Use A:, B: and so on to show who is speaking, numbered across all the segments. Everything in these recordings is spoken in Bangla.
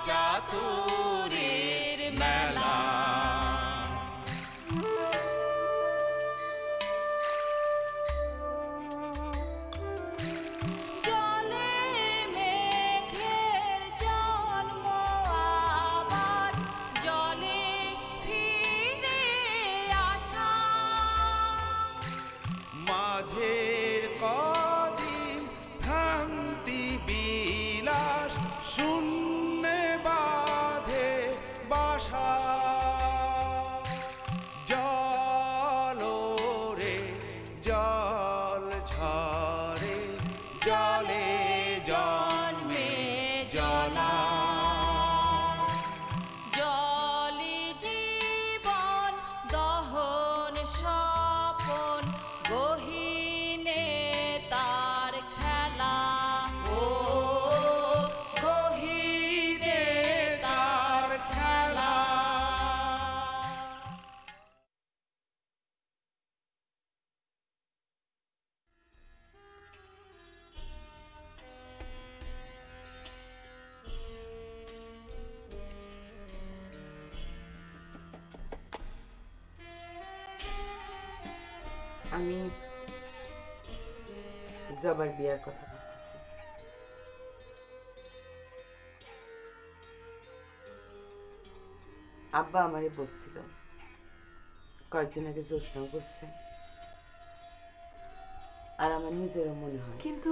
A: চাতুরীর মেলা। মাঝের কদিন ভ্রান্তি বিলাস শূন্যে বাঁধে বাসা। জল রে জল ঝরে জলে জন্মে জলা।
B: জলি জীবন দহন স্বপন গহীনে তার খেলা।
A: ও গহীনে তার খেলা।
C: আমি জবার বিয়ার কথা ভাবতেছি। আব্বা আমারে বলছিল, কয়েকদিন আগে জোৎস্নাও বলছে, আর আমার নিজেরও মনে হয়।
D: কিন্তু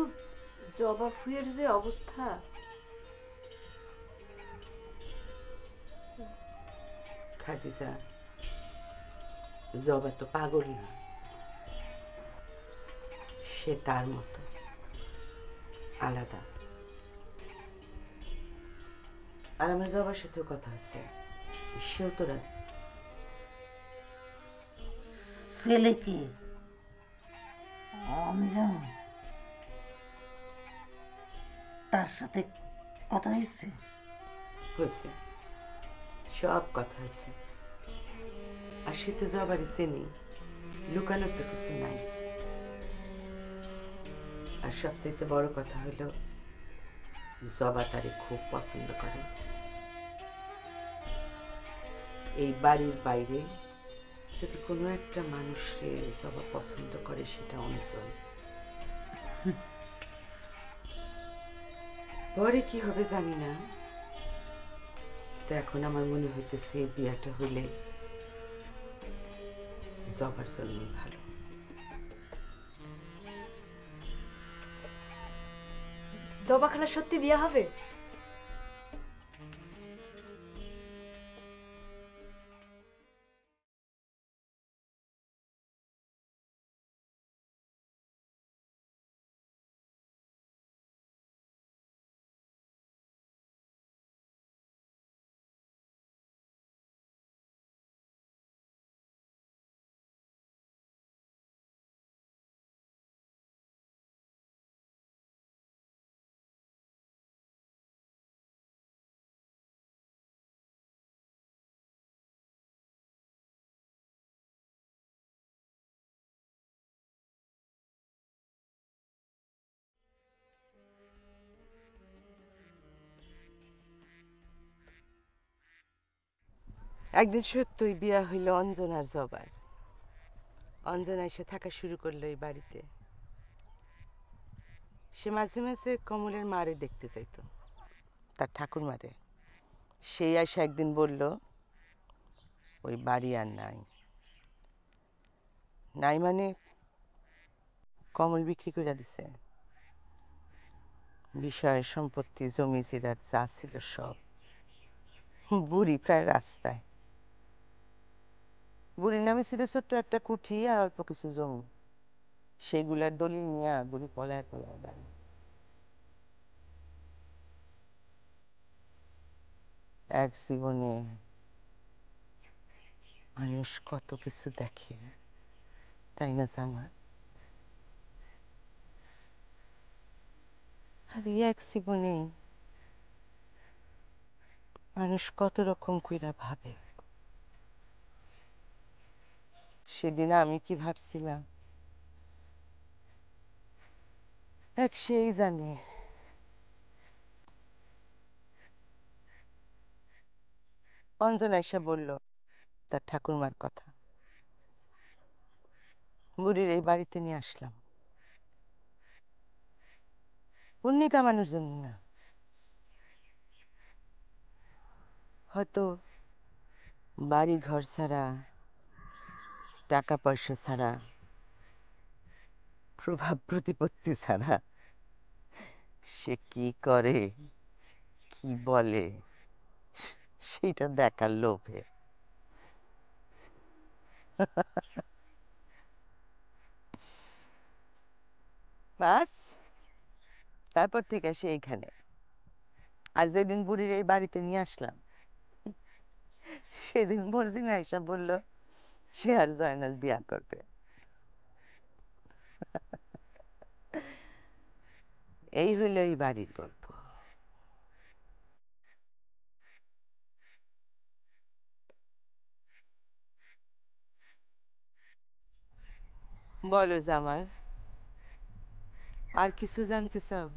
D: জবা ফুয়ের যে অবস্থা,
C: খাদিজা, জবা তো পাগল না, সে তার মতো আলাদা। আর আমার জবার সাথেও কথা হচ্ছে, সেও তো রাজি।
E: ছেলে কি অঞ্জন? তার সাথে কথা হয়েছে?
C: হয়েছে, সব কথা হয়েছে। আর সে তো জবারই চেনি, লুকানোর তো কিছু নাই। আর সবচেয়ে বড় কথা হলো, জবা তারে খুব পছন্দ করে। এই বাড়ির বাইরে যদি কোনো একটা মানুষকে জবা পছন্দ করে, সেটা অঞ্চল। পরে কি হবে জানি না, তো এখন আমার মনে হইতেছে এই বিয়াটা হইলে জবার জন্যই ভালো।
D: জবা খালার সত্যি বিয়া হবে?
C: একদিন সত্যই বিয়া হইল অঞ্জন আর জবার। অঞ্জনা এসে থাকা শুরু করলো এই বাড়িতে। সে মাঝে মাঝে কমলের মারে দেখতে চাইতো, তার ঠাকুর মারে। সেই এসে একদিন বলল, ওই বাড়ি আর নাই। নাই মানে কমল বিক্রি করে দিছে। বিষয় সম্পত্তি জমি জিরাত যা ছিল সব। বুড়ি প্রায় রাস্তায়। বুড়ির নামে ছিল ছোট্ট একটা কুঠি আর অল্প কিছু জমি। সেগুলার দলিল নিয়ে বুড়ি পলায় পলায় বাড়ি। এক জীবনে মানুষ কত কিছু দেখে, তাই না জামা? আর এই এক জীবনে মানুষ কত রকম কইরা ভাবে। সেদিন আমি কি ভাবছিলাম এক সেই জানে। অঞ্জন এসে বলল তার ঠাকুরমার কথা। বুড়ির এই বাড়িতে নিয়ে আসলাম পুণ্যি কামানোর জন্য না। হয়তো বাড়ি ঘর ছাড়া, টাকা পয়সা ছাড়া, প্রভাব প্রতিপত্তি ছাড়া সে কি করে, কি বলে, সেটা দেখার লোভে। বাস, তারপর থেকে সে এইখানে। আর যেদিন বুড়ির এই বাড়িতে নিয়ে আসলাম সেদিন মর্জিনা আইসা বলল সে আর জয়নাল বিয়া করবে। এই হইল এই বাড়ির গল্প। বলো জামাল, আর কিছু জানতে চাও?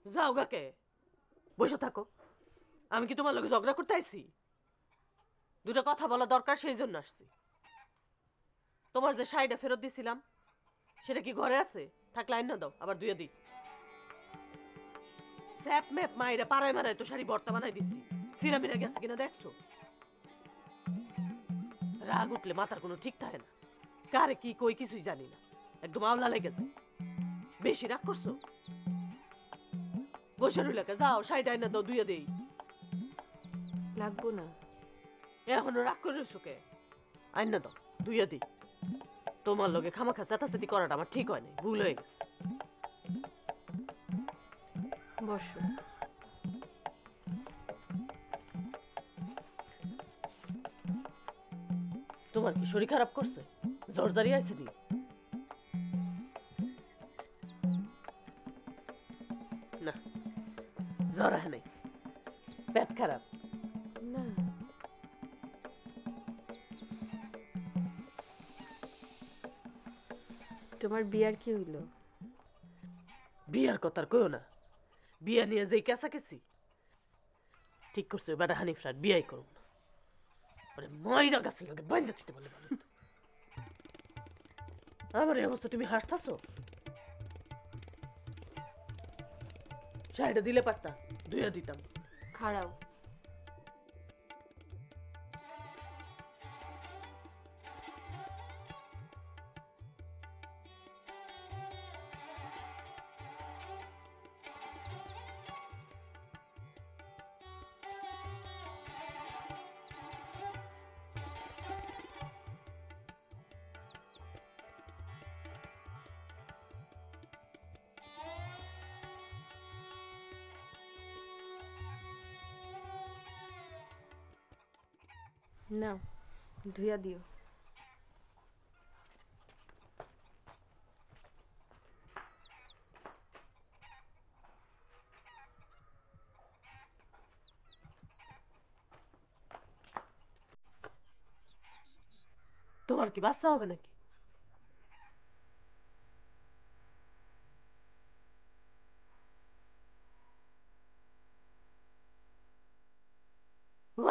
F: যাও গাকে বসে থাকো। আমি কি তোমার লগে ঝগড়া করতে আইছি? দুটো কথা বলা দরকার, সেই জন্য আসছি। তোমার যে শাড়িটা ফেরত দিছিলাম সেটা কি ঘরে আছে? থাকলে আইন না দাও, আবার ধুয়ে দিই। স্যাপ ম্যাপ মাইরা পাড়ায় মারায় তো শাড়ি ভর্তা বানাই দিছি। সিরামিরা গেছে কিনা দেখছো? রাগ উঠলে মাথার কোনো ঠিক থাকে না, কারে কি কই কিছুই জানি না, একদম আওলা লেগে যায়। বেশি রাগ করছো? বসে রইলাকে যাও, শাড়িটা আইনা দাও, ধুয়ে দেই।
D: লাগবো না।
F: এখনো রাগ করে রইছো কে? আইনা দাও, ধুয়ে দিই। তোমার লগে খামাখা চেতাচেতি করাটা আমার ঠিক হয় নাই, ভুল হয়ে গেছে।
D: বসো।
F: তোমার কি শরীর খারাপ করছে? জ্বর জারি আছে নি? না, জ্বর আহে নাই, পেট খারাপ।
D: না, তোমার বিয়ার কি হইল?
F: বিয়ার কথা আর কইও না। বিয়া নিয়ে যেই কেঁচাকেছি, ঠিক করছো বেটা হানিফ রাত বিয়াই করুন না। আরে মাইরা গাছের লগে বাইন্দা দিতে বলে ভালো হতো। আমার এই অবস্থা তুমি হাসতাছো? শাড়িটা দিলে পারতা, ধুইয়া দিতাম।
D: খাড়াও। নাও, ধুইয়া দিও।
F: তোমার কি বাচ্চা হবে নাকি?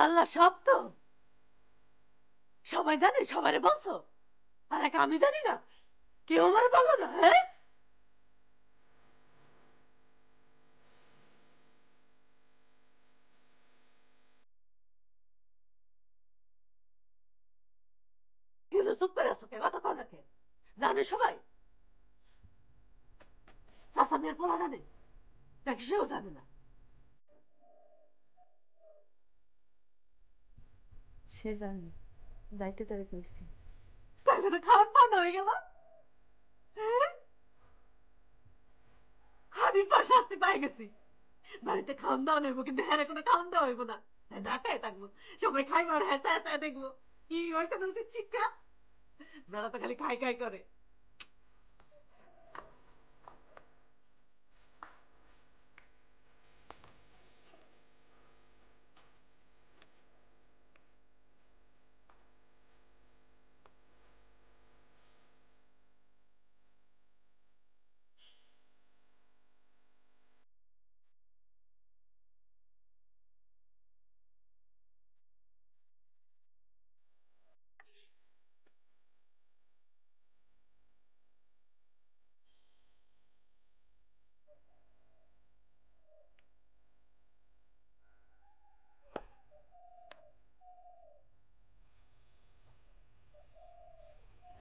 F: আল্লাহ, সব তো সবাই জানে, সবারে বলছো, আর এক আমি জানি না? কেউ আমার বলো না? হ্যাঁ, চুপ করে আছো, কে কথা কও না কে? জানে সবাই? চাচা মেয়ের পোলা জানে নাকি সেও জানে না?
D: সে জানি, দায়িত্ব তারে কইছি।
F: তাই জন্য খাওয়ার পান হয়ে গেল। আমি শাস্তি পাই গেছি। বাড়িতে খাওয়ান দাওয়া নেবো, কিন্তু হ্যাঁ কোনো খাওয়ান দেওয়া হইব না। ঢাকায় থাকবো, সবাই খাইবো আর হ্যাঁ হ্যাঁ দেখবো কি হয়েছে না উচিত শিক্ষা। বেলা তো খালি খাই খাই করে।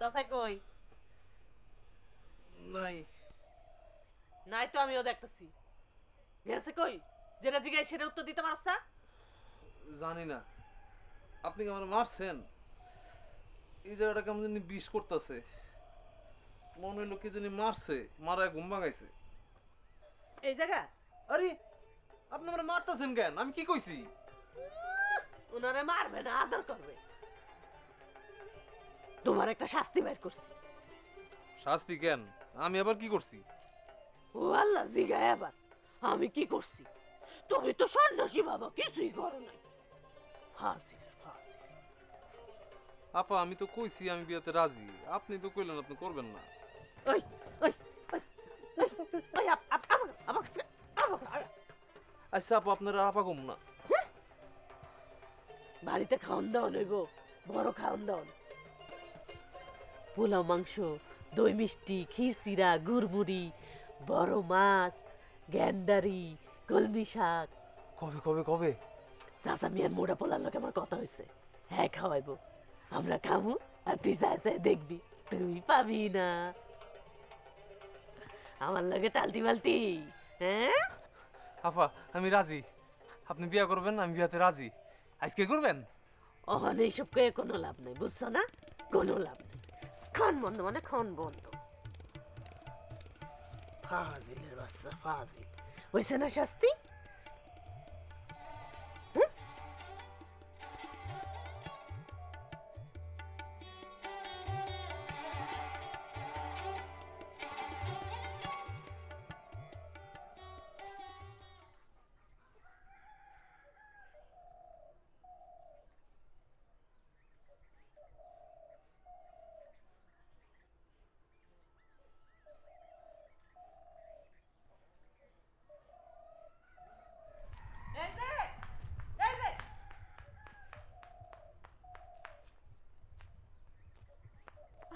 F: চাচা কই?
A: নাই।
F: নাই তো আমিও দেখতেছি। গেছে কই? যেটা জিগাই সেটা উত্তর দিতে পারছ না?
A: জানি না। আপনি কি আমার মারছেন? এই জায়গাটা কেমন জানি বিষ করতেছে। মনে হইলো কি জানি মারছে, মারায় ঘুম ভাঙাইছে।
F: এই জায়গা
A: আরে আপনি আমার মারতেছেন কেন? আমি কি কইছি?
F: ওনারে মারবে না, আদর করবে। তোমার একটা শাস্তি বের করছি।
A: শাস্তি কেন? আমি আবার কি করছি?
F: ও আল্লাহ, জিগায় আবার আমি কি করছি? তুমি তো সন্ন্যাসী বাবা, কিছুই করো নাই। ফাজিল ফাজিল।
A: আপা আমি তো কইছি আমি বিয়াতে রাজি। আপনি তো কইলেন আপনি করবেন না।
F: ওই ওই ওই ওই, আমাকে
A: আচ্ছা আপু আপনারা আপা কম না।
F: বাড়িতে খাওয়ান দাওয়ান হইব, বড় খাওয়ান দাওয়ান, পোলাও মাংস, দই মিষ্টি, ক্ষীর চিরা, গুড়বুড়ি, বড় মাছ, গ্যান্ডারি, কলমি শাক।
A: কবে কবে কবে?
F: চাচা মিয়ার মোড়া পোলার লোক আমার কথা হয়েছে, হ্যাঁ খাওয়াইবো। আমরা খামু আর তুই চায় চায় দেখবি, তুই পাবি না। আমার লগে টালটি বালটি, হ্যাঁ?
A: আপা আমি রাজি, আপনি বিয়া করবেন, আমি বিয়াতে রাজি। আজকে করবেন?
F: অহন এইসব কয়ে কোনো লাভ নেই, বুঝছো না? কোনো লাভ নেই। খান বন্ধ মানে খান বন্ধ। ফাজিলের বাচ্চা ফাজিল। হয়েছে না শাস্তি?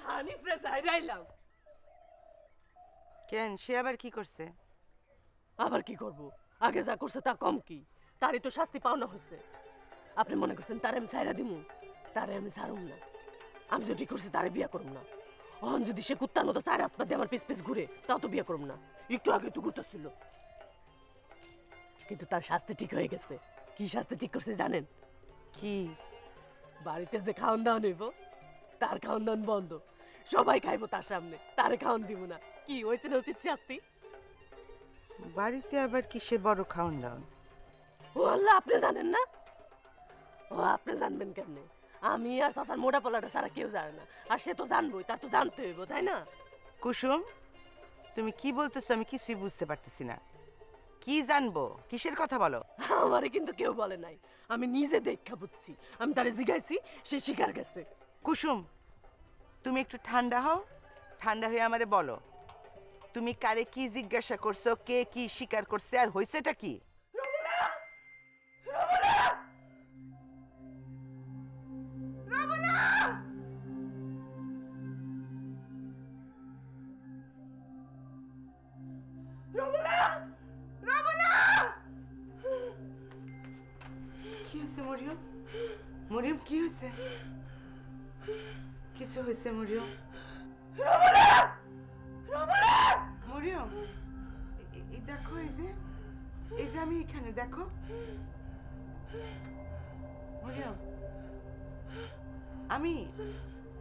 F: হানিফরে যাইরাইলাম।
C: কেন, সে আবার কি করছে?
F: আবার কি করব? আগে যা করছে তা কম কি? তারই তো শাস্তি পাওনা হয়েছে। আপনি মনে করছেন তারে আমি ছাইরা দিমু? তারে আমি ছাড়ুম না। আমি যদি করছি তারে বিয়া করুম না। অহন যদি সে কুত্তার মতো চার হাত পা দিয়ে আমার পিছ পিছ ঘুরে, তাও তো বিয়া করুম না। একটু আগে তো ঘুরতেছিল, কিন্তু তার শাস্তি ঠিক হয়ে গেছে। কি শাস্তি ঠিক করছে জানেন?
C: কি?
F: বাড়িতে যে খাওয়ান দাওয়ান হইব, তার খাওয়ান দাওয়ান বন্ধ। সবাই খাইবো তার সামনে, তারে খাওয়ান দিব না। কি হয়েছে না উচিত শাস্তি?
C: বাড়িতে আবার কিসের বড় খাওন দাওন?
F: ও আল্লাহ, আপনি জানেন না? ও আপনি জানবেন কেমনে? আমি আর চাচার মোটা পোলাটা ছাড়া কেউ জানে না। আর সে তো জানবোই, তার তো জানতে হইব, তাই না?
C: কুসুম, তুমি কি বলতেছো? আমি কিছুই বুঝতে পারতেছি না। কি জানবো? কিসের কথা বলো?
F: আমারে কিন্তু কেউ বলে নাই, আমি নিজে দেখা বুঝছি। আমি তারে জিগাইছি, সে স্বীকার গেছে।
C: কুসুম, তুমি একটু ঠান্ডা হও। ঠান্ডা হয়ে আমারে বলো, তুমি কারে কি জিজ্ঞাসা করছো, কে কি স্বীকার করছে, আর হয়েছেটা কি? কি হয়েছে মরিয়ম? মরিয়ম কি হয়েছে? কিছু হয়েছে মরিয়ম? মরিয়ম, দেখো, এই যে আমি এখানে, দেখো মরিয়ম, আমি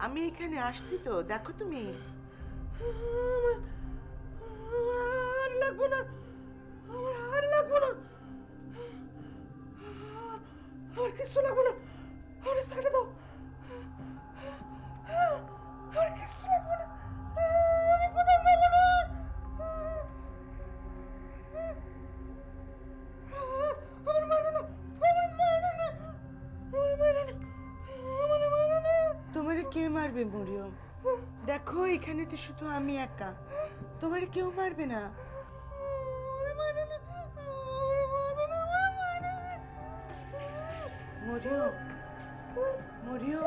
C: আমি এখানে আসছি তো, দেখো তুমি। আর লাগবো না, আমার আর লাগবো না, আমার কিছু লাগবো না, আমার ছেড়ে দাও, আমার কিছু লাগবো না, আমি কোথাও যাবো না। আমার মারো না, আমার মারো না, আমার মারো না, আমার মারো না। তোমারে কে মারবে মরিয়ম? দেখো, এখানে তো শুধু আমি একা, তোমারে কেউ মারবে না। মরিয়ম, মরিয়ম,